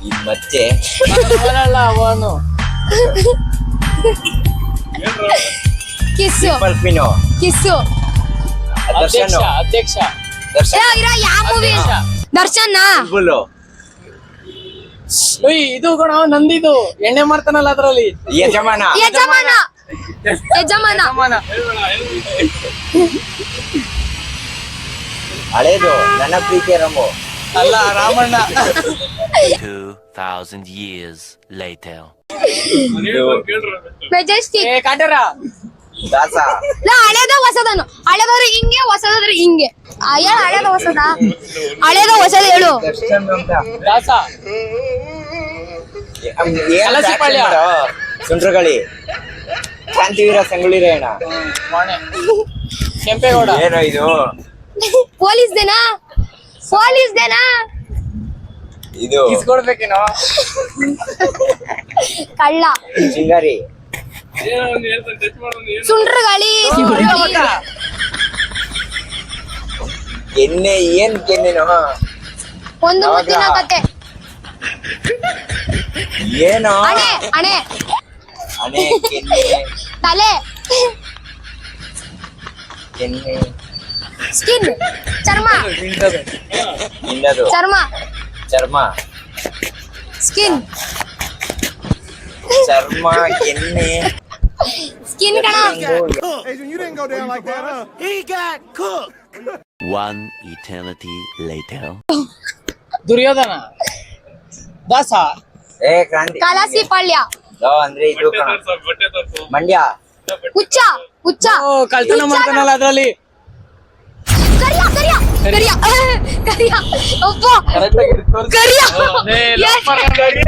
ಇದ್ ಮತ್ತೆ ಅವನಲ್ಲ ಅವನು. Kiss ಪಲ್ಪಿನೋ kiss. ದರ್ಶನ್ ಅಧ್ಯಕ್ಷ ದರ್ಶನ್ ಯಾವ ಮೂವಿ? ದರ್ಶನ್ ಬುಲ್ಬುಲು ಇದು ಕಣ ನಂದಿದು ಎಣ್ಣೆ ಮಾಡ್ತಾನಲ್ಲ ಅದ್ರಲ್ಲಿ. ಯಜಮಾನ ಯಜಮಾನ ಯಜಮಾನ ಹಳೇದು ನನ್ನ ಪ್ರೀತಿಯ ರಂಬು. ಅಲ್ಲ Ramanna. 2000 years later. Majestic. Kaatera ದಾಸ ಹಳೇದ ಹೊಸದನು. ಹಳೇದಾದ್ರೆ ಹಿಂಗೆ ಹೊಸದಾದ್ರೆ ಹಿಂಗೆ. ಹೇಳ ಹಳೇದ ಹೊಸದ. ಹಳೇದ ಹೊಸದ ಹೇಳು. ದರ್ಶನ್ ಅಂತ ದಾಸ ಕಲಸಿಪಾಳ್ಯ. ಸುಂಟ್ರಗಳಿ ಕ್ರಾಂತಿವೀರ ಸಂಗೊಳ್ಳಿ ರಾಯಣ್ಣ. ಮಾಣೆ ಕೆಂಪೇಗೌಡ. ಏನೋ ಇದು ಪೊಲೀಸ್ ದೇನಾ ಪೊಲೀಸ್ ದೇನಾ ಇದು ಇಸ್ಕೊಡ್ಬೇಕೇನೋ. ಕಳ್ಳ ಚಿಂಗಾರಿ ಸುಂಡ್ರಗಾಳಿ ಕೆನ್ನೆ ಏನ್ ಕೆನ್ನೆನೋ ಒಂದು ಮುತ್ತಿನ ಕತೆ. ಏನೋ ಹಣೆ ಹಣೆ ಅಣೆ ಕೆನ್ನೆ ತಲೆ ಕೆನ್ನೆ ಸ್ಕಿನ್ ಚರ್ಮ ಇನ್ನದು ಚರ್ಮ ಚರ್ಮ ಸ್ಕಿನ್ ಚರ್ಮ ಕೆನ್ನೆ ಸ್ಕಿನ್ ಕಣ. One eternity later. ದುರ್ಯೋಧನ. ದಾಸ ಏ ಕ್ರಾಂತಿ ಕಲಾಸಿ ಪಾಳ್ಯ. ಅಂದ್ರೆ ಇದು ಕಣ. ಮಂಡ್ಯ ಹುಚ್ಚ ಹುಚ್ಚ ಕಳ್ತನ ಮಾಡ್ತಾನಲ್ಲ ಅದ್ರಲ್ಲಿ. ಕರಿಯ ಕರಿಯ ಕರಿಯ ಕರಿಯ ಒಬ್ಬ ಕರೆಕ್ಟ್ ಆಗಿ ಕರಿಯ ಲವ್ ಮಾಡ್ಕೊಂಡ್ರೆ